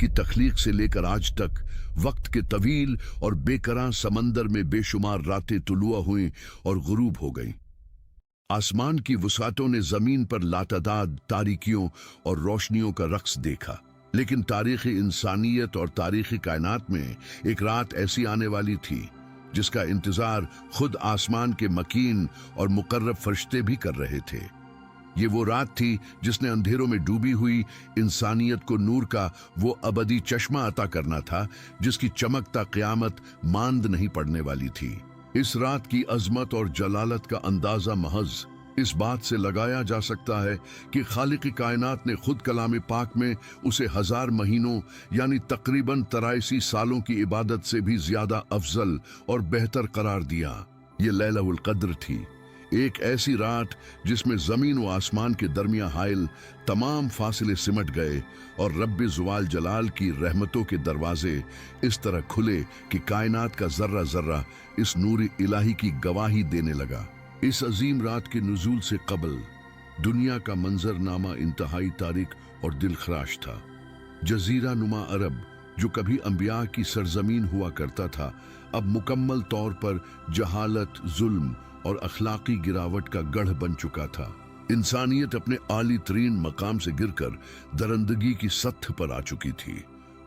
की तख्लीक से लेकर आज तक वक्त के तवील और बेकरां समंदर में बेशुमार रातें तुलुआ हुई और गुरूब हो गईं। आसमान की वसातों ने जमीन पर लातादाद तारीकियों और रोशनियों का रक्स देखा, लेकिन तारीख़ इंसानियत और तारीख़ कायनात में एक रात ऐसी आने वाली थी जिसका इंतजार खुद आसमान के मकीन और मुकर्रब फरिश्ते भी कर रहे थे। ये वो रात थी जिसने अंधेरों में डूबी हुई इंसानियत को नूर का वो अबदी चश्मा अता करना था जिसकी चमकता क़यामत मांद नहीं पड़ने वाली थी। इस रात की अजमत और जलालत का अंदाजा महज इस बात से लगाया जा सकता है कि खालिक कायनात ने खुद कलाम पाक में उसे 1000 महीनों यानी तकरीबन 83 सालों की इबादत से भी ज्यादा अफजल और बेहतर करार दिया। ये लैलतुल क़द्र थी, एक ऐसी रात जिसमें जमीन व आसमान के दरमियां हाइल तमाम फासले सिमट गए और रब्बे ज़ुवाल जलाल की रहमतों के दरवाजे इस तरह खुले कि कायनात का जर्रा जर्रा इस नूर इलाही की गवाही देने लगा। इस अजीम रात के नुज़ूल से कबल दुनिया का मंजरनामा इंतहाई तारीक और दिलखराश था। जजीरा नुमा अरब जो कभी अंबिया की सरजमीन हुआ करता था, अब मुकम्मल तौर पर जहालत, जुल्म और अखलाकी गिरावट का गढ़ बन चुका था। इंसानियत अपने आली तरीन मकाम से गिरकर दरंदगी की सत्थ पर आ चुकी थी।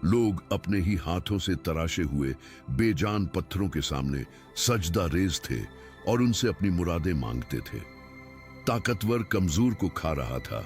लोग अपने ही हाथों से तराशे हुए बेजान पत्थरों के सामने सजदा रेज थे और उनसे अपनी मुरादें मांगते थे। ताकतवर कमजोर को खा रहा था,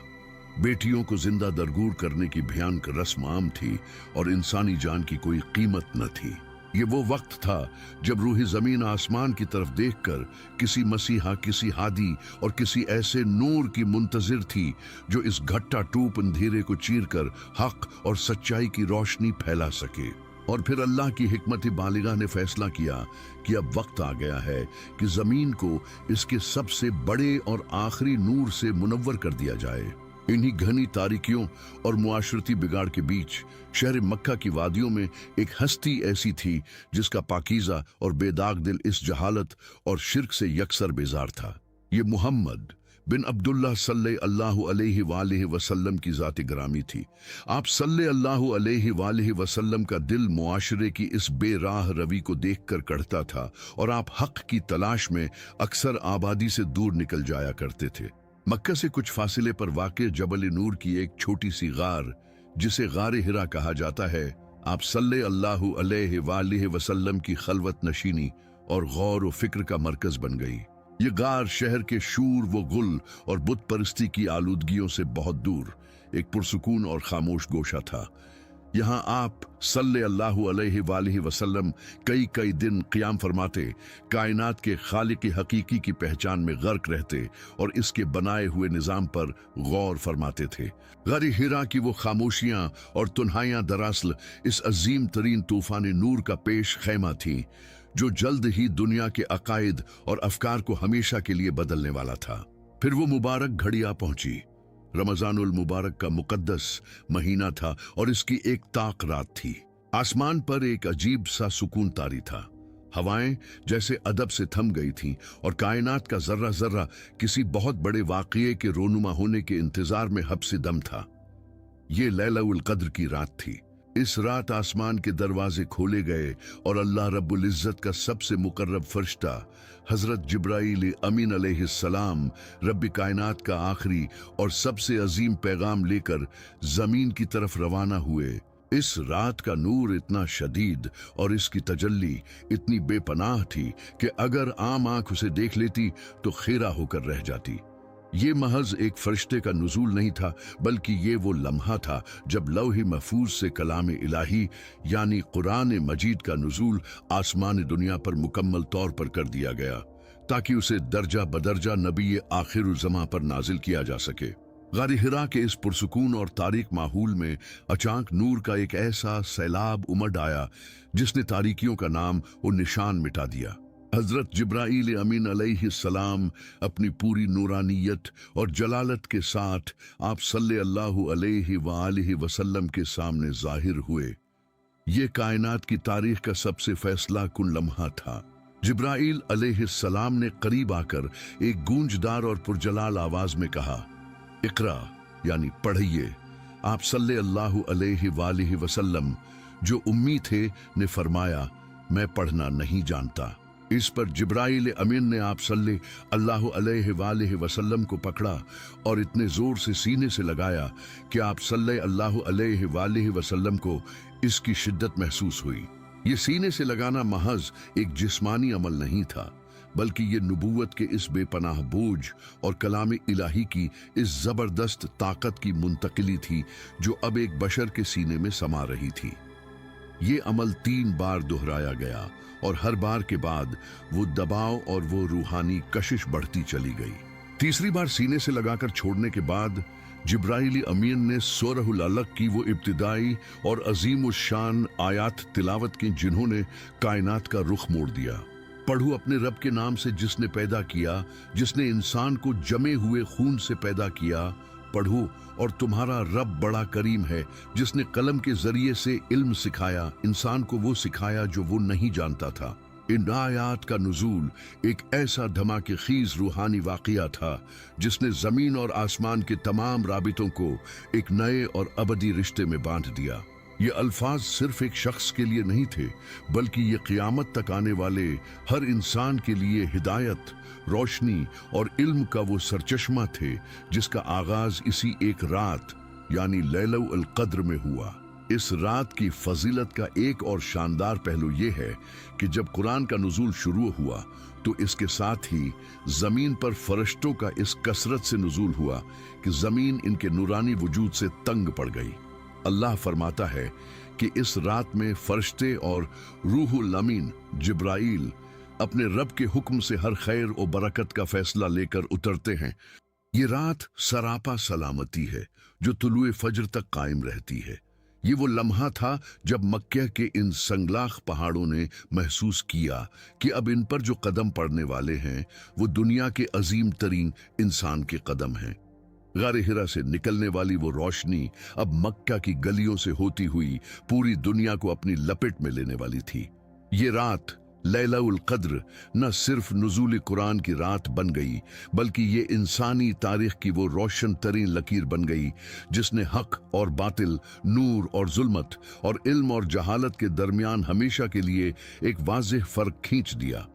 बेटियों को जिंदा दरगूर करने की भयानक रस्म आम थी और इंसानी जान की कोई कीमत न थी। ये वो वक्त था जब रूह जमीन आसमान की तरफ देखकर किसी मसीहा, किसी हादी और किसी ऐसे नूर की मुंतजिर थी जो इस घट्टा टूप अंधेरे को चीरकर हक और सच्चाई की रोशनी फैला सके। और फिर अल्लाह की हिकमत बालिगा ने फैसला किया कि अब वक्त आ गया है कि जमीन को इसके सबसे बड़े और आखिरी नूर से मुनव्वर कर दिया जाए। इन्हीं घनी तारीकियों और मुआशरती बिगाड़ के बीच शहर मक्का की वादियों में एक हस्ती ऐसी थी जिसका पाकीज़ा और बेदाग दिल इस जहालत और शिर्क से यकसर बेजार था। ये मुहम्मद बिन अब्दुल्लाह सल्लल्लाहु अलैहि वालैहि वसल्लम की ज़ात ग्रामी थी। आप सल्लल्लाहु अलैहि वालैहि वसल्लम का दिल मुआशरे की इस बेराह रवि को देखकर कढ़ता था और आप हक की तलाश में अक्सर आबादी से दूर निकल जाया करते थे। मक्का से कुछ फासले पर वाक़े जबल नूर की एक छोटी सी गार जिसे गार हिरा कहा जाता है, आप सल्लल्लाहु अलैहि वालैहि वसल्लम की खलवत नशीनी और गौर व फिक्र का मरकज बन गई। ये गार शहर के शूर व गुल और बुत परस्ती की आलूदगियों से बहुत दूर एक पुरसुकून और खामोश गोशा था। यहाँ आप सल्लल्लाहु अलैहि वालैहि वसल्लम कई दिन क़ियाम फरमाते, कायनात के खालिक हकीकी की पहचान में गर्क रहते और इसके बनाए हुए निज़ाम पर गौर फरमाते थे। गार हिरा की वो खामोशियाँ और तुन्हाइयाँ दरअसल इस अजीम तरीन तूफ़ान नूर का पेश खैमा थी जो जल्द ही दुनिया के अकायद और अफकार को हमेशा के लिए बदलने वाला था। फिर वो मुबारक घड़ी आ पहुंची। रमजानुल मुबारक का मुकद्दस महीना था और इसकी एक ताक रात थी। आसमान पर एक अजीब सा सुकून तारी था। हवाएं जैसे अदब से थम गई थीं और कायनात का जर्रा जर्रा किसी बहुत बड़े वाक़ये के रोनुमा होने के इंतजार में हब्स दम था। ये लैलतुल क़द्र की रात थी। इस रात आसमान के दरवाजे खोले गए और अल्लाह रब्बुल इज़्ज़त का सबसे मुकर्रब फरिश्ता हज़रत जिब्राईल अमीन अलैहिस्सलाम रब्बी कायनात का आखिरी और सबसे अजीम पैगाम लेकर जमीन की तरफ रवाना हुए। इस रात का नूर इतना शदीद और इसकी तजल्ली इतनी बेपनाह थी कि अगर आम आंख उसे देख लेती तो खेरा होकर रह जाती। ये महज एक फरिश्ते का नुज़ूल नहीं था, बल्कि ये वो लम्हा था जब लौह महफूज से कलाम इलाही यानी कुरान मजीद का नुज़ूल आसमान दुनिया पर मुकम्मल तौर पर कर दिया गया ताकि उसे दर्जा बदर्जा नबी आखिर ज़मा पर नाजिल किया जा सके। गार हिरा के इस पुरसुकून और तारीक माहौल में अचानक नूर का एक ऐसा सैलाब उमड़ आया जिसने तारीकियों का नाम और निशान मिटा दिया। हजरत जिब्राईल अमीन अलैहिस्सलाम अपनी पूरी नूरानियत और जलालत के साथ आप सल्लल्लाहु अलैहि वालैहि वसल्लम के सामने जाहिर हुए। ये कायनात की तारीख का सबसे फैसला कुन लम्हा था। जिब्राईल अलैहिस्सलाम ने करीब आकर एक गूंजदार और पुरजलाल आवाज में कहा, इकरा यानी पढ़िए। आप सल्लल्लाहु अलैहि वालिहि वसल्लम जो उम्मी थे ने फरमाया, मैं पढ़ना नहीं जानता। इस पर जिब्राइल अमीन ने आप सल्लल्लाहु अलैहि वालिहि वसल्लम को पकड़ा और इतने जोर से सीने से लगाया कि आप सल्लल्लाहु अलैहि वालिहि वसल्लम को इसकी शिद्दत महसूस हुई। ये सीने से लगाना महज एक जिस्मानी अमल नहीं था, बल्कि ये नबूवत के इस बेपनाह बोझ और कलाम इलाही की इस जबरदस्त ताकत की मुंतकिली थी जो अब एक बशर के सीने में समा रही थी। ये अमल 3 बार दोहराया गया और हर बार के बाद वो दबाव और वो रूहानी कशिश बढ़ती चली गई। तीसरी बार सीने से लगाकर छोड़ने के बाद जिब्राइल अमीन ने सूरहुल अलक की वो इब्तिदाई और अजीम उस शान आयात तिलावत की जिन्होंने कायनात का रुख मोड़ दिया। पढ़ो अपने रब के नाम से जिसने पैदा किया, जिसने इंसान को जमे हुए खून से पैदा किया। पढ़ो और तुम्हारा रब बड़ा करीम है जिसने कलम के जरिए से इल्म सिखाया, इंसान को वो सिखाया जो वो नहीं जानता था। इन आयात का नुज़ूल एक ऐसा धमाके खीज रूहानी वाक़िया था जिसने ज़मीन और आसमान के तमाम राबितों को एक नए और अबदी रिश्ते में बांध दिया। ये अल्फाज सिर्फ एक शख्स के लिए नहीं थे, बल्कि ये क़यामत तक आने वाले हर इंसान के लिए हिदायत, रोशनी और इल्म का वो सरचश्मा थे जिसका आगाज इसी एक रात यानी लैलतुल क़द्र में हुआ। इस रात की फजीलत का एक और शानदार पहलू ये है कि जब कुरान का नुज़ूल शुरू हुआ तो इसके साथ ही ज़मीन पर फरिश्तों का इस कसरत से नुज़ूल हुआ कि ज़मीन इनके नूरानी वजूद से तंग पड़ गई। अल्लाह फरमाता है कि इस रात में फरिश्ते और रूहुल अमीन जिब्राइल अपने रब के हुक्म से हर खैर और बरकत का फैसला लेकर उतरते हैं। ये रात सरापा सलामती है जो तुलुए फज्र तक कायम रहती है। ये वो लम्हा था जब मक्के के इन संगलाख पहाड़ों ने महसूस किया कि अब इन पर जो कदम पड़ने वाले हैं वो दुनिया के अजीम तरीन इंसान के कदम हैं। गारे हिरा से निकलने वाली वो रोशनी अब मक्का की गलियों से होती हुई पूरी दुनिया को अपनी लपेट में लेने वाली थी। ये रात लैलतुल क़द्र न सिर्फ नुज़ूल कुरान की रात बन गई, बल्कि ये इंसानी तारीख की वो रोशन तरीन लकीर बन गई जिसने हक और बातिल, नूर और जुल्मत और इल्म और जहालत के दरमियान हमेशा के लिए एक वाज़ेह फ़र्क खींच दिया।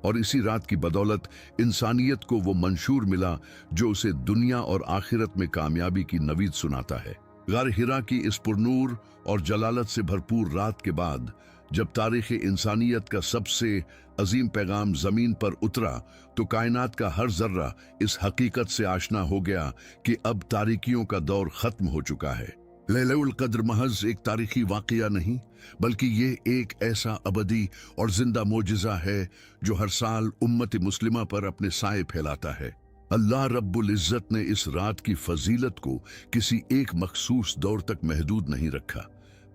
और इसी रात की बदौलत इंसानियत को वो मंशूर मिला जो उसे दुनिया और आखिरत में कामयाबी की नवीद सुनाता है। गार हिरा की इस पुरनूर और जलालत से भरपूर रात के बाद जब तारीख़ इंसानियत का सबसे अजीम पैगाम ज़मीन पर उतरा तो कायनात का हर जर्रा इस हकीकत से आशना हो गया कि अब तारीकियों का दौर ख़त्म हो चुका है। लैलतुल क़द्र महज एक तारीखी वाक़या नहीं, बल्कि ये एक ऐसा अबदी और जिंदा मोजिज़ा है जो हर साल उम्मत मुस्लिमा पर अपने साए फैलाता है। अल्लाह रब्बुल इज़्ज़त ने इस रात की फजीलत को किसी एक मखसूस दौर तक महदूद नहीं रखा,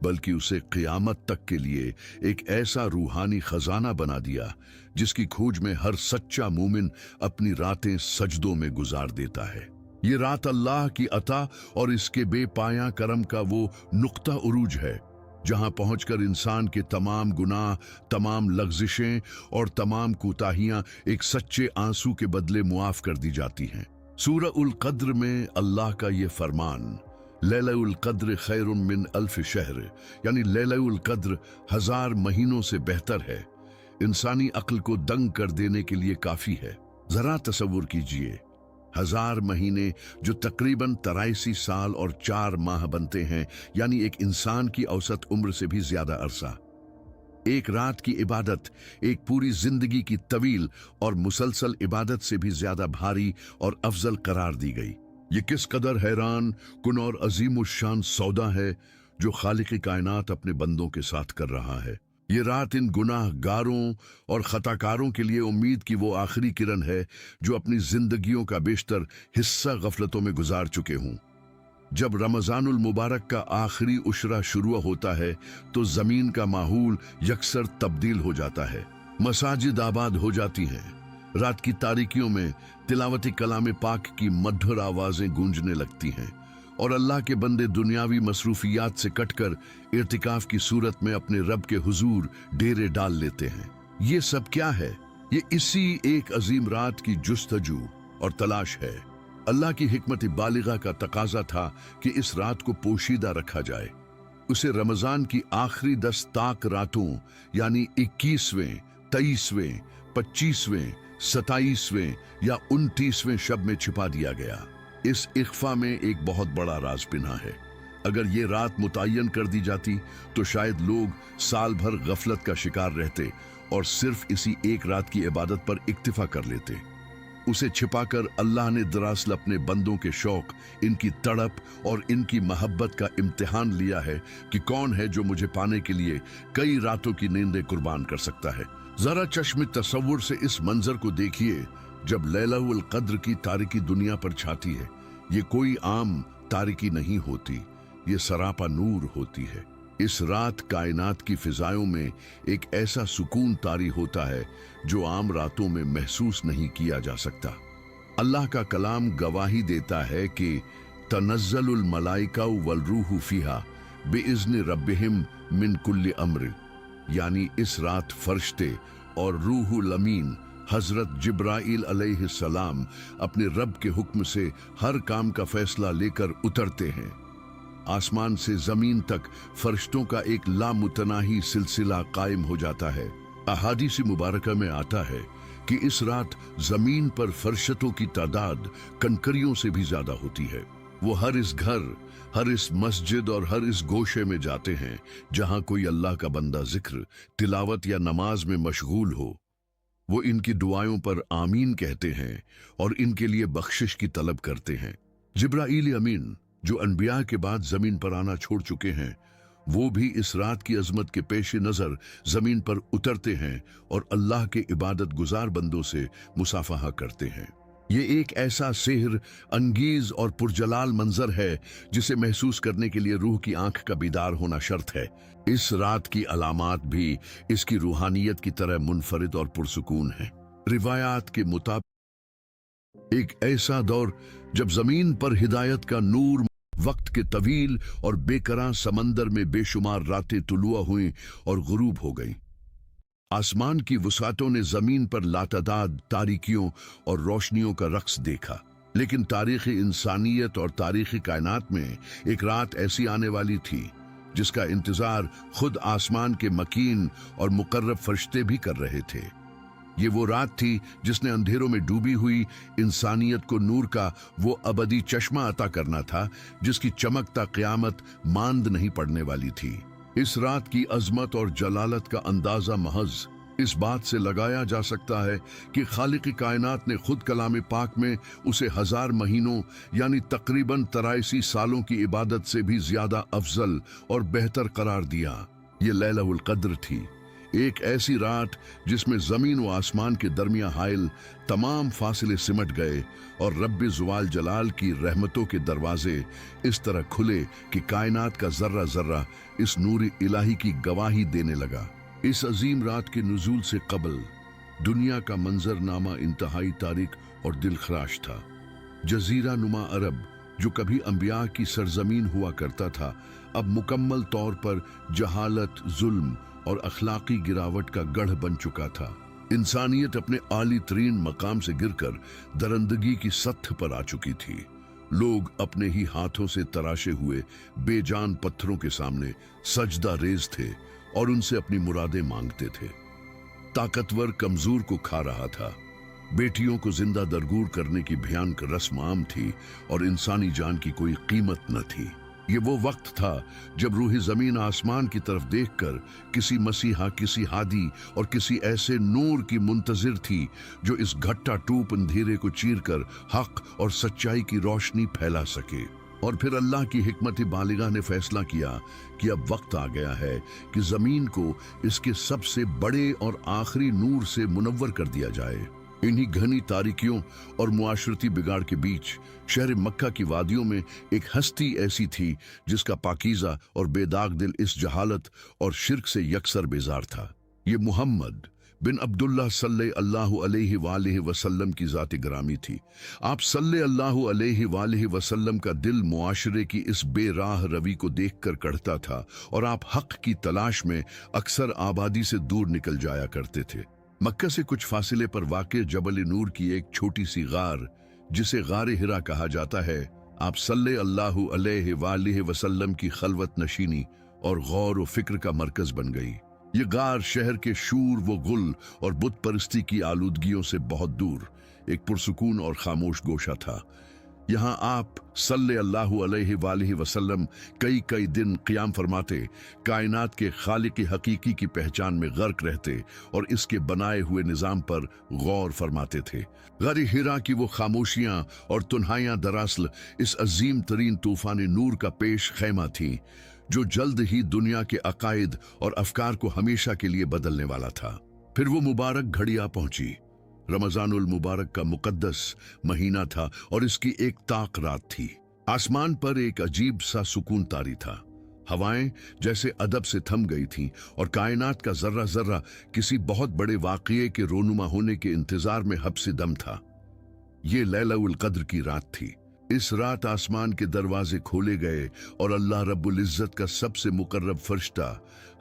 बल्कि उसे क़यामत तक के लिए एक ऐसा रूहानी खजाना बना दिया जिसकी खोज में हर सच्चा मोमिन अपनी रातें सजदों में गुजार देता है। ये रात अल्लाह की अता और इसके बेपाया करम का वो नुक्ता उरूज है जहां पहुंचकर इंसान के तमाम गुनाह, तमाम लग़्ज़िशें और तमाम कोताहियां एक सच्चे आंसू के बदले मुआफ कर दी जाती हैं। सूरह उल क़द्र में अल्लाह का ये फरमान, लैलतुल क़द्र खैरुम मिन अल्फ शहर, यानी लैलतुल क़द्र 1000 महीनों से बेहतर है, इंसानी अक्ल को दंग कर देने के लिए काफ़ी है। ज़रा तसव्वुर कीजिए, 1000 महीने जो तकरीबन 83 साल और 4 माह बनते हैं, यानी एक इंसान की औसत उम्र से भी ज्यादा अरसा। एक रात की इबादत एक पूरी जिंदगी की तवील और मुसलसल इबादत से भी ज्यादा भारी और अफजल करार दी गई। ये किस कदर हैरान कुन और अजीम शान सौदा है जो खालिक कायनात अपने बंदों के साथ कर रहा है। ये रात इन गुनाहगारों और खताकारों के लिए उम्मीद की वो आखिरी किरण है जो अपनी जिंदगियों का बेशतर हिस्सा गफलतों में गुजार चुके हों। जब रमज़ानुल मुबारक का आखिरी उशरा शुरू होता है तो ज़मीन का माहौल यकसर तब्दील हो जाता है, मसाजिद आबाद हो जाती हैं, रात की तारीकियों में तिलावत कलाम पाक की मधुर आवाज़ें गूंजने लगती हैं और अल्लाह के बंदे दुनियावी मसरूफियात से कटकर इर्तिकाफ की सूरत में अपने रब के हुजूर डेरे डाल लेते हैं। ये सब क्या है? ये इसी एक अजीम रात की जुस्तजू और तलाश है अल्लाह की हिकमत बालिगा का तकाजा था कि इस रात को पोशीदा रखा जाए। उसे रमजान की आखिरी 10 ताक रातों यानी 21वें, 23वें, 25वें, 27वें या 29वें शब में छिपा दिया गया। इस इख्फा में एक बहुत बड़ा राज पिना है। अगर ये रात मुतय्यन कर दी जाती तो शायद लोग साल भर गफलत का शिकार रहते और सिर्फ इसी एक रात की इबादत पर इक्तिफा कर लेते। उसे छिपाकर अल्लाह ने दरअसल अपने बंदों के शौक, इनकी तड़प और इनकी मोहब्बत का इम्तिहान लिया है कि कौन है जो मुझे पाने के लिए कई रातों की नींदें कुर्बान कर सकता है। जरा चश्म तसव्वुर से इस मंजर को देखिए जब लैलतुल कद्र की तारीकी दुनिया पर छाती है। ये कोई आम तारीकी नहीं होती, ये सरापा नूर होती है। इस रात कायनात की फिजाओं में एक ऐसा सुकून तारी होता है जो आम रातों में महसूस नहीं किया जा सकता। अल्लाह का कलाम गवाही देता है कि तनज़्ज़लुल मलाइका वल रूहु फीहा बिइज़्नि रब्बिहिम मिन कुल्लि अम्र, यानी इस रात फरिश्ते और रूहुल अमीन हजरत जिब्राइल अलैहिस्सलाम अपने रब के हुक्म से हर काम का फैसला लेकर उतरते हैं। आसमान से जमीन तक फरिश्तों का एक लामुतनाही सिलसिला कायम हो जाता है। अहादीस मुबारका में आता है कि इस रात जमीन पर फरिश्तों की तादाद कंकरियों से भी ज्यादा होती है। वो हर इस घर, हर इस मस्जिद और हर इस गोशे में जाते हैं जहां कोई अल्लाह का बंदा जिक्र, तिलावत या नमाज में मशगूल हो। वो इनकी दुआओं पर आमीन कहते हैं और इनके लिए बख्शिश की तलब करते हैं। जिब्राइल अमीन जो अनबिया के बाद जमीन पर आना छोड़ चुके हैं, वो भी इस रात की अजमत के पेश नजर जमीन पर उतरते हैं और अल्लाह के इबादत गुजार बंदों से मुसाफहा करते हैं। ये एक ऐसा सेहर अंगीज और पुरजलाल मंजर है जिसे महसूस करने के लिए रूह की आंख का बीदार होना शर्त है। इस रात की अलामात भी इसकी रूहानियत की तरह मुनफरिद और पुरसुकून है। रिवायात के मुताबिक एक ऐसा दौर जब जमीन पर हिदायत का नूर, वक्त के तवील और बेकरां समंदर में बेशुमार रातें तुलुआ हुई और गुरूब हो गईं। आसमान की वसातों ने जमीन पर लातादाद तारीकियों और रोशनियों का रक्स देखा। लेकिन तारीख़ इंसानियत और तारीख़ कायनात में एक रात ऐसी आने वाली थी जिसका इंतजार खुद आसमान के मकीन और मुकर्रब फरिश्ते भी कर रहे थे। ये वो रात थी जिसने अंधेरों में डूबी हुई इंसानियत को नूर का वो अबदी चश्मा अता करना था जिसकी चमकता क़यामत मांद नहीं पड़ने वाली थी। इस रात की अजमत और जलालत का अंदाजा महज इस बात से लगाया जा सकता है कि खालिक कायनात ने खुद कलाम पाक में उसे 1000 महीनों यानी तकरीबन 83 सालों की इबादत से भी ज्यादा अफजल और बेहतर करार दिया। ये लैलतुल कद्र थी, एक ऐसी रात जिसमें जमीन व आसमान के दरमिया हाइल तमाम फासले सिमट गए और रब्बे ज़ुवाल जलाल की रहमतों के दरवाजे इस तरह खुले कि कायनात का जर्रा जर्रा इस नूर इलाही की गवाही देने लगा। इस अजीम रात के नुज़ूल से कबल दुनिया का मंजरनामा इंतहाई तारीक और दिलखराश था। जजीरा नुमा अरब जो कभी अंबिया की सरजमीन हुआ करता था, अब मुकम्मल तौर पर जहालत, जुल्म और अखलाकी गिरावट का गढ़ बन चुका था। इंसानियत अपने आली तरीन मकाम से गिरकर दरंदगी की सत्थ पर आ चुकी थी। लोग अपने ही हाथों से तराशे हुए बेजान पत्थरों के सामने सजदा रेज थे और उनसे अपनी मुरादें मांगते थे। ताकतवर कमजोर को खा रहा था। बेटियों को जिंदा दरगूर करने की भयानक रस्म आम थी और इंसानी जान की कोई कीमत न थी। ये वो वक्त था जब रूह जमीन आसमान की तरफ देखकर किसी मसीहा, किसी हादी और किसी ऐसे नूर की मुंतजिर थी जो इस घट्टा टूप अंधेरे को चीरकर हक और सच्चाई की रोशनी फैला सके। और फिर अल्लाह की हिकमत बालिगा ने फैसला किया कि अब वक्त आ गया है कि जमीन को इसके सबसे बड़े और आखिरी नूर से मुनव्वर कर दिया जाए। इन्हीं घनी तारीकियों और मुआशरती बिगाड़ के बीच शहर मक्का की वादियों में एक हस्ती ऐसी थी जिसका पाकीज़ा और बेदाग दिल इस जहालत और शिर्क से यकसर बेजार था। ये मुहम्मद बिन अब्दुल्लाह सल्लल्लाहु अलैहि वालैहि वसल्लम की ज़ात ग्रामी थी। आप सल्लल्लाहु अलैहि वालैहि वसल्लम का दिल मुआशरे की इस बेराह रवि को देखकर कढ़ता था और आप हक की तलाश में अक्सर आबादी से दूर निकल जाया करते थे। मक्का से कुछ फासले पर वाक़े जबल नूर की एक छोटी सी गार जिसे गारे हिरा कहा जाता है, आप सल्लल्लाहु अलैहि वालिहि वसल्लम की खलवत नशीनी और गौर व फिक्र का मरकज बन गई। ये गार शहर के शूर व गुल और बुत परस्ती की आलूदगियों से बहुत दूर एक पुरसुकून और खामोश गोशा था। यहाँ आप सल्लल्लाहु अलैहि वालिहि वसल्लम कई कई दिन क़ियाम फरमाते, कायनात के खालिक हकीकी की पहचान में गर्क रहते और इसके बनाए हुए निज़ाम पर गौर फरमाते थे। गारे हिरा की वो खामोशियाँ और तुन्हाइयाँ दरअसल इस अजीम तरीन तूफान नूर का पेश खैमा थी, जो जल्द ही दुनिया के अकायद और अफकार को हमेशा के लिए बदलने वाला था। फिर वो मुबारक घड़ी आ पहुंची। रमजानुल मुबारक का मुकद्दस महीना था और इसकी एक ताक रात थी। आसमान पर एक अजीब सा सुकून तारी था। हवाएं जैसे अदब से थम गई थीं और कायनात का जर्रा जर्रा किसी बहुत बड़े वाक़ये के रोनुमा होने के इंतजार में हब्से दम था। ये लैलतुल कद्र की रात थी। इस रात आसमान के दरवाजे खोले गए और अल्लाह रब्बुल इज्जत का सबसे मुकर्रब फरिश्ता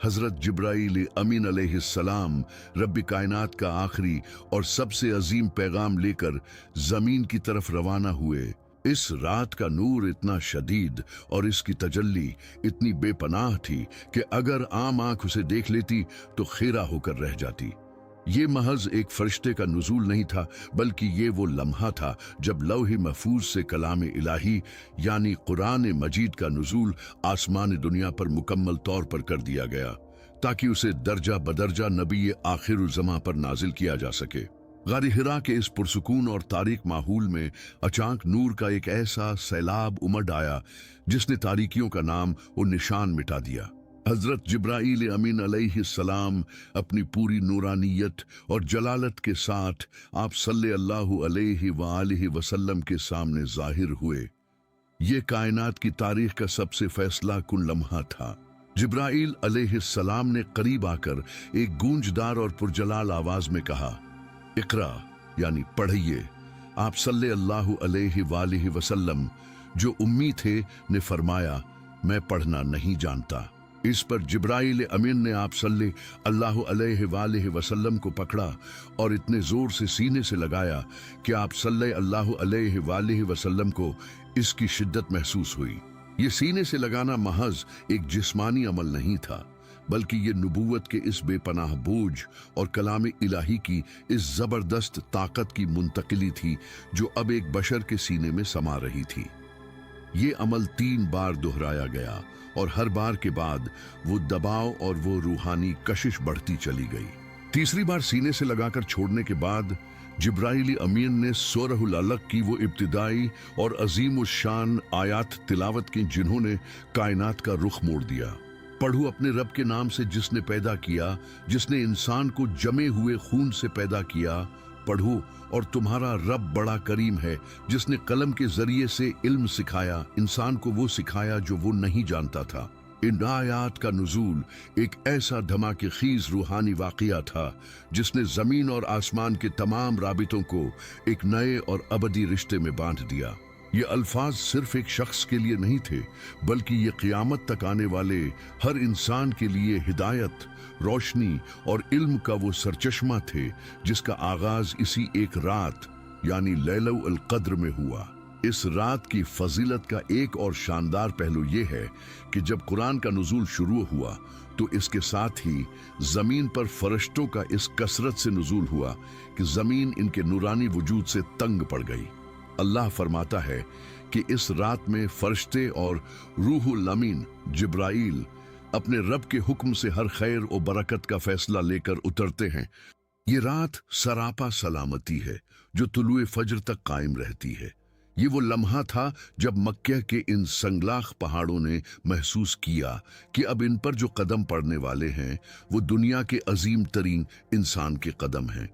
हजरत जिब्राईल अमीन अलैहिस्सलाम रब्बी कायनात का आखिरी और सबसे अजीम पैगाम लेकर जमीन की तरफ रवाना हुए। इस रात का नूर इतना शदीद और इसकी तजल्ली इतनी बेपनाह थी कि अगर आम आंख उसे देख लेती तो खेरा होकर रह जाती। ये महज एक फरिश्ते का नुज़ूल नहीं था, बल्कि ये वो लम्हा था जब लौह महफूज से कलाम इलाही यानी कुरान मजीद का नुज़ूल आसमान दुनिया पर मुकम्मल तौर पर कर दिया गया, ताकि उसे दर्जा बदर्जा नबी आखिरुज़्ज़मा पर नाजिल किया जा सके। गारे हिरा के इस पुरसुकून और तारीक माहौल में अचानक नूर का एक ऐसा सैलाब उमड़ आया जिसने तारीकियों का नाम और निशान मिटा दिया। हजरत जिब्राईल अमीन अलैहिस्सलाम अपनी पूरी नूरानियत और जलालत के साथ आप सल्लल्लाहु अलैहि वालिहि वसल्लम के सामने जाहिर हुए। ये कायनात की तारीख का सबसे फैसला कुन लम्हा था। जिब्राईल अलैहिस्सलाम ने करीब आकर एक गूंजदार और पुरजलाल आवाज में कहा, इकरा यानी पढ़िए। आप सल्लल्लाहु अलैहि वालिहि वसल्लम जो उम्मी थे ने फरमाया, मैं पढ़ना नहीं जानता। इस पर जिब्राईल अमीन ने आप सल्लल्लाहु अलैहि वालिहि वसल्लम को पकड़ा और इतने जोर से सीने से लगाया कि आप सल्लल्लाहु अलैहि वालिहि वसल्लम को इसकी शिद्दत महसूस हुई। ये सीने से लगाना महज एक जिस्मानी अमल नहीं था, बल्कि ये नबूवत के इस बेपनाह बोझ और कलाम इलाही की इस जबरदस्त ताकत की मुंतकिली थी जो अब एक बशर के सीने में समा रही थी। ये अमल 3 बार दोहराया गया और हर बार के बाद वो दबाव और वो रूहानी कशिश बढ़ती चली गई। तीसरी बार सीने से लगाकर छोड़ने के बाद जिब्राईल अमीन ने सूरहुल अलक की वो इब्तिदाई और अजीम उस शान आयात तिलावत की जिन्होंने कायनात का रुख मोड़ दिया। पढ़ो अपने रब के नाम से जिसने पैदा किया, जिसने इंसान को जमे हुए खून से पैदा किया। पढ़ो और तुम्हारा रब बड़ा करीम है, जिसने कलम के जरिए से इल्म सिखाया, इंसान को वो सिखाया जो वो नहीं जानता था। इन आयात का नुज़ूल एक ऐसा धमाके खीज रूहानी वाक़या था जिसने जमीन और आसमान के तमाम राबितों को एक नए और अबदी रिश्ते में बांध दिया। ये अल्फाज सिर्फ एक शख्स के लिए नहीं थे, बल्कि ये क़यामत तक आने वाले हर इंसान के लिए हिदायत, रोशनी और इल्म का वो सरचश्मा थे जिसका आगाज इसी एक रात यानी लैलतुल कद्र में हुआ। इस रात की फजीलत का एक और शानदार पहलू ये है कि जब कुरान का नुज़ूल शुरू हुआ तो इसके साथ ही जमीन पर फरिश्तों का इस कसरत से नुज़ूल हुआ कि जमीन इनके नूरानी वजूद से तंग पड़ गई। अल्लाह फरमाता है कि इस रात में फरिश्ते और रूहुल अमीन जिब्राईल अपने रब के हुक्म से हर खैर और बरकत का फैसला लेकर उतरते हैं। ये रात सरापा सलामती है जो तुलुए फज्र तक कायम रहती है। ये वो लम्हा था जब मक्के के इन संगलाख पहाड़ों ने महसूस किया कि अब इन पर जो कदम पड़ने वाले हैं वो दुनिया के अजीम तरीन इंसान के कदम हैं।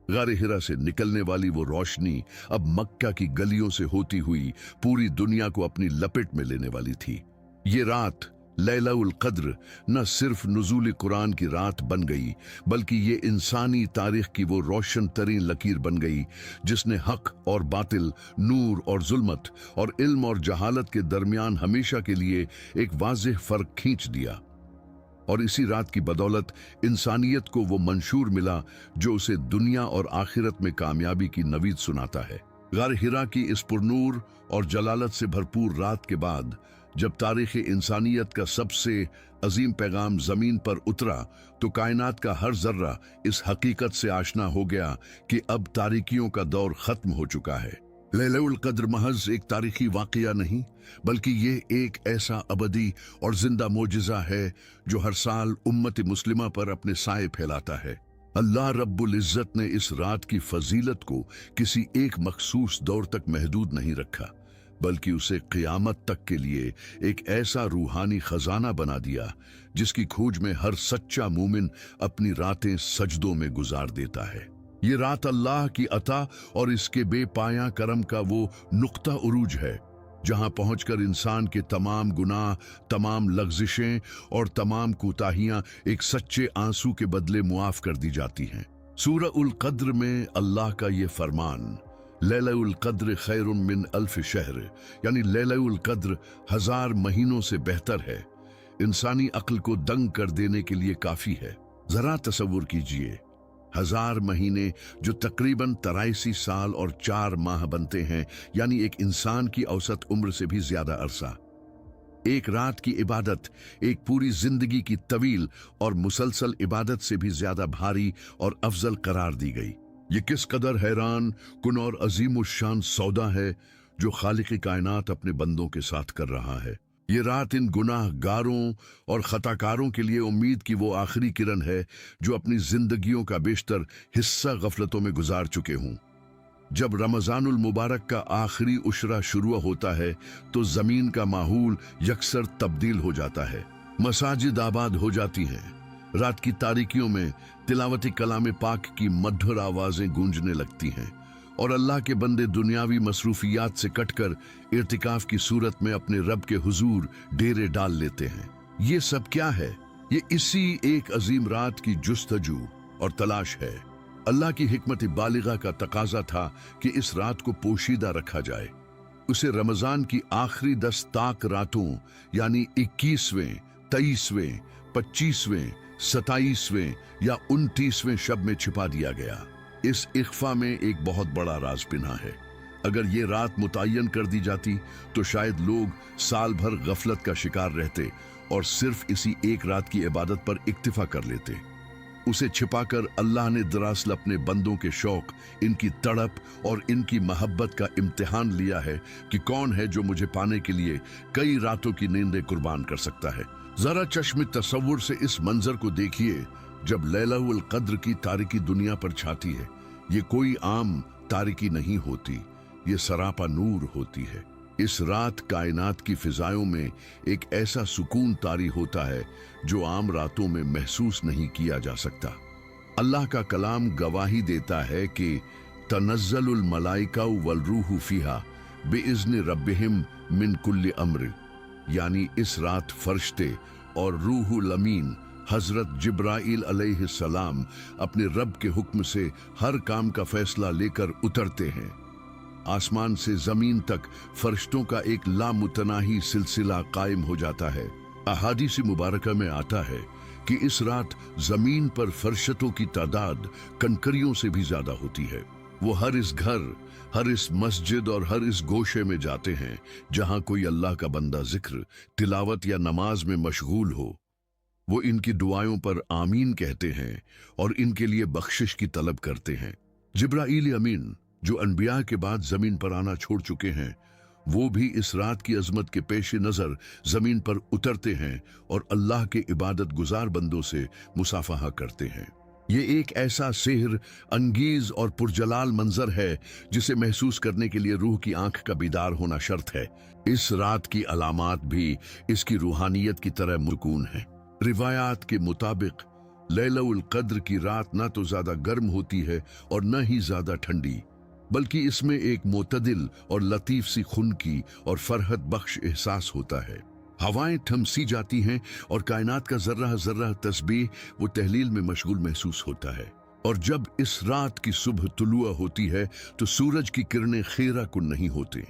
गारे हिरा से निकलने वाली वो रोशनी अब मक्का की गलियों से होती हुई पूरी दुनिया को अपनी लपेट में लेने वाली थी। ये रात लैलतुल कद्र न सिर्फ नुज़ूल कुरान की रात बन गई, बल्कि ये इंसानी तारीख की वो रोशन तरीन लकीर बन गई जिसने हक और बातिल, नूर और जुल्मत और इल्म और जहालत के दरमियान हमेशा के लिए एक वाज़ेह फर्क खींच दिया। और इसी रात की बदौलत इंसानियत को वो मंशूर मिला जो उसे दुनिया और आखिरत में कामयाबी की नवीद सुनाता है। गार हिरा की इस पुरनूर और जलालत से भरपूर रात के बाद जब तारीख़ इंसानियत का सबसे अजीम पैगाम ज़मीन पर उतरा तो कायनात का हर जर्रा इस हकीकत से आशना हो गया कि अब तारीकियों का दौर ख़त्म हो चुका है। लैलतुल क़द्र महज एक तारीख़ी वाक़या नहीं, बल्कि ये एक ऐसा अबदी और ज़िंदा मोजिज़ा है जो हर साल उम्मत मुस्लिमा पर अपने साए फैलाता है। अल्लाह रब्बुल इज़्ज़त ने इस रात की फजीलत को किसी एक मखसूस दौर तक महदूद नहीं रखा, बल्कि उसे क़यामत तक के लिए एक ऐसा रूहानी खजाना बना दिया जिसकी खोज में हर सच्चा मोमिन अपनी रातें सजदों में गुजार देता है। ये रात अल्लाह की अता और इसके बेपाया करम का वो नुक्ता उरूज है जहां पहुंचकर इंसान के तमाम गुनाह, तमाम लग़्ज़िशें और तमाम कोताहियां एक सच्चे आंसू के बदले मुआफ कर दी जाती हैं। सूरह उल क़द्र में अल्लाह का ये फरमान, लैलतुल क़द्र खैरुम मिन अल्फ शहर, यानी लैलतुल क़द्र 1000 महीनों से बेहतर है, इंसानी अक्ल को दंग कर देने के लिए काफ़ी है। ज़रा तसव्वुर कीजिए, 1000 महीने जो तकरीबन 83 साल और 4 माह बनते हैं, यानी एक इंसान की औसत उम्र से भी ज्यादा अरसा। एक रात की इबादत एक पूरी जिंदगी की तवील और मुसलसल इबादत से भी ज्यादा भारी और अफजल करार दी गई। ये किस कदर हैरान कुन और अजीमुश्शान सौदा है जो खालिक कायनात अपने बंदों के साथ कर रहा है। ये रात इन गुनाहगारों और खताकारों के लिए उम्मीद की वो आखिरी किरण है जो अपनी जिंदगियों का बेशतर हिस्सा गफलतों में गुजार चुके हों। जब रमजानुल मुबारक का आखिरी उशरा शुरू होता है तो जमीन का माहौल यकसर तब्दील हो जाता है, मसाजिद आबाद हो जाती हैं, रात की तारीकियों में तिलावत कलाम पाक की मधुर आवाजें गूंजने लगती हैं और अल्लाह के बंदे दुनियावी मसरूफियात से कटकर इर्तिकाफ की सूरत में अपने रब के हुजूर डेरे डाल लेते हैं। ये सब क्या है? ये इसी एक अजीम रात की जुस्तजू और तलाश है। अल्लाह की हिकमत बालिगा का तकाजा था कि इस रात को पोशीदा रखा जाए। उसे रमजान की आखिरी 10 ताक रातों यानी 21वें, 23वें, 25वें, 27वें या 29वें शब में छिपा दिया गया। इस इख्फा में एक बहुत बड़ा राज पिना है। अगर ये रात मुतय्यन कर दी जाती तो शायद लोग साल भर गफलत का शिकार रहते और सिर्फ इसी एक रात की इबादत पर इक्तिफा कर लेते। उसे छिपाकर अल्लाह ने दरअसल अपने बंदों के शौक, इनकी तड़प और इनकी मोहब्बत का इम्तिहान लिया है कि कौन है जो मुझे पाने के लिए कई रातों की नींदें कुर्बान कर सकता है। जरा चश्म तसव्वुर से इस मंजर को देखिए जब लैलतुल क़द्र की तारीकी दुनिया पर छाती है। ये कोई आम तारीकी नहीं होती, ये सरापा नूर होती है। इस रात कायनात की फिजाओं में एक ऐसा सुकून तारी होता है जो आम रातों में महसूस नहीं किया जा सकता। अल्लाह का कलाम गवाही देता है कि तनज़्ज़लुल मलाइका वल रूहु फीहा बिइज़्नि रब्बिहिम मिन कुल्लि अम्र, यानी इस रात फरिश्ते और रूहुल अमीन हजरत जिब्राइल अलैहिस्सलाम अपने रब के हुक्म से हर काम का फैसला लेकर उतरते हैं। आसमान से जमीन तक फरिश्तों का एक लामुतनाही सिलसिला कायम हो जाता है। अहादीस मुबारका में आता है कि इस रात जमीन पर फरिश्तों की तादाद कंकरियों से भी ज्यादा होती है। वो हर इस घर, हर इस मस्जिद और हर इस गोशे में जाते हैं जहां कोई अल्लाह का बंदा जिक्र, तिलावत या नमाज में मशगूल हो। वो इनकी दुआओं पर आमीन कहते हैं और इनके लिए बख्शिश की तलब करते हैं। जिब्राइल अमीन जो अनबिया के बाद जमीन पर आना छोड़ चुके हैं, वो भी इस रात की अजमत के पेश नजर जमीन पर उतरते हैं और अल्लाह के इबादत गुजार बंदों से मुसाफहा करते हैं। ये एक ऐसा सेहर अंगीज और पुरजलाल मंजर है जिसे महसूस करने के लिए रूह की आंख का बीदार होना शर्त है। इस रात की अलामात भी इसकी रूहानियत की तरह मुकून है। रिवायात के मुताबिक लैलतुल क़द्र की रात न तो ज्यादा गर्म होती है और न ही ज्यादा ठंडी, बल्कि इसमें एक मोतदिल और लतीफ सी खुनकी और फरहत बख्श एहसास होता है। हवाएं थमसी जाती हैं और कायनात का जर्रा जर्रा तस्बीह व तहलील में मशगूल महसूस होता है। और जब इस रात की सुबह तुलुआ होती है तो सूरज की किरणें खेरा कुन नहीं होते,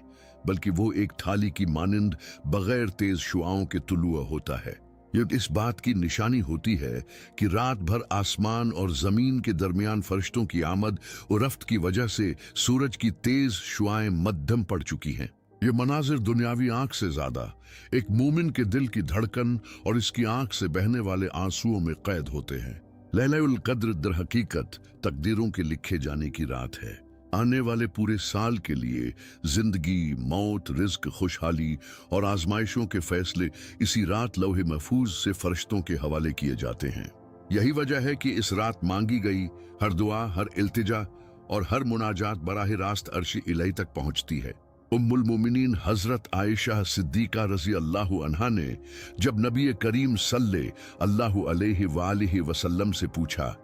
बल्कि वो एक थाली की मानिंद बगैर तेज शुआओं के तुलुआ होता है। ये इस बात की निशानी होती है कि रात भर आसमान और जमीन के दरमियान फरिश्तों की आमद और रफ्त की वजह से सूरज की तेज शुआएं मध्यम पड़ चुकी हैं। ये मनाजिर दुनियावी आंख से ज्यादा एक मूमिन के दिल की धड़कन और इसकी आंख से बहने वाले आंसुओं में कैद होते हैं। लैलतुल क़द्र दर हकीकत तकदीरों के लिखे जाने की रात है। आने वाले पूरे साल के लिए जिंदगी, मौत, रिज्क, खुशहाली और आजमाइशों के फैसले इसी रात लौहे महफूज से फरिश्तों के हवाले किए जाते हैं। यही वजह है कि इस रात मांगी गई हर दुआ, हर इल्तिजा और हर मुनाजात बराह रास्त अर्श इलाही तक पहुंचती है। उम्मुल मोमिनीन हजरत आयशा सिद्दीका रजी अल्लाह अन्हा ने जब नबी करीम सल्लल्लाहु अलैहि वालिहि वसल्लम से पूछा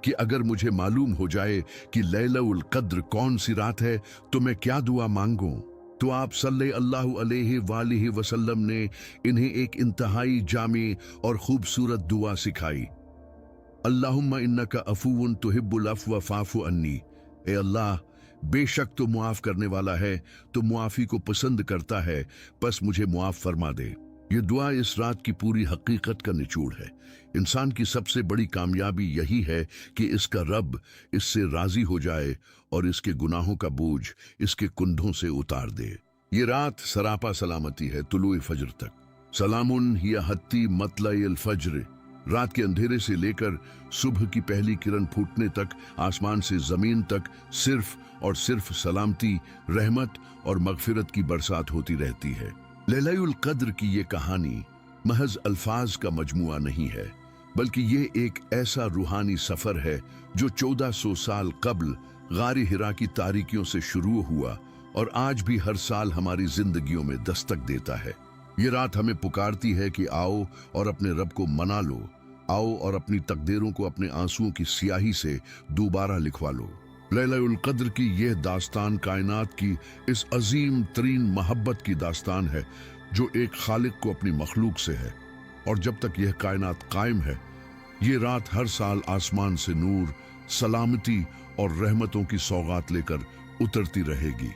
कि अगर मुझे मालूम हो जाए कि लैलतुल क़द्र कौन सी रात है तो मैं क्या दुआ मांगूं, तो आप सल्लल्लाहु अलैहि वालिहि वसल्लम ने इन्हें एक इंतहाई जामी और खूबसूरत दुआ सिखाई। अल्लाहुम्मा इन्नका अफूउन तुहिब्बुल अफ़्व फ़ाफ़ु अन्नी। ए अल्लाह, बेशक तो मुआफ करने वाला है, तो मुआफी को पसंद करता है, बस मुझे मुआफ फरमा दे। ये दुआ इस रात की पूरी हकीकत का निचोड़ है। इंसान की सबसे बड़ी कामयाबी यही है कि इसका रब इससे राजी हो जाए और इसके गुनाहों का बोझ इसके कुंधों से उतार दे। ये रात सरापा सलामती है तुलुए फज्र तक। सलामुन हिया हत्ती मतलइल फज्र। रात के अंधेरे से लेकर सुबह की पहली किरण फूटने तक आसमान से जमीन तक सिर्फ और सिर्फ सलामती, रहमत और मगफिरत की बरसात होती रहती है। लैलतुल क़द्र की ये कहानी महज अल्फाज का मजमुआ नहीं है, बल्कि ये एक ऐसा रूहानी सफर है जो 1400 साल कबल गारे हिरा की तारीकियों से शुरू हुआ और आज भी हर साल हमारी जिंदगियों में दस्तक देता है। ये रात हमें पुकारती है कि आओ और अपने रब को मना लो, आओ और अपनी तकदीरों को अपने आंसुओं की स्याही से दोबारा लिखवा लो। लैलतुल क़द्र की यह दास्तान कायनात की इस अजीम तरीन मोहब्बत की दास्तान है जो एक खालिक को अपनी मखलूक से है, और जब तक यह कायनात कायम है ये रात हर साल आसमान से नूर, सलामती और रहमतों की सौगात लेकर उतरती रहेगी।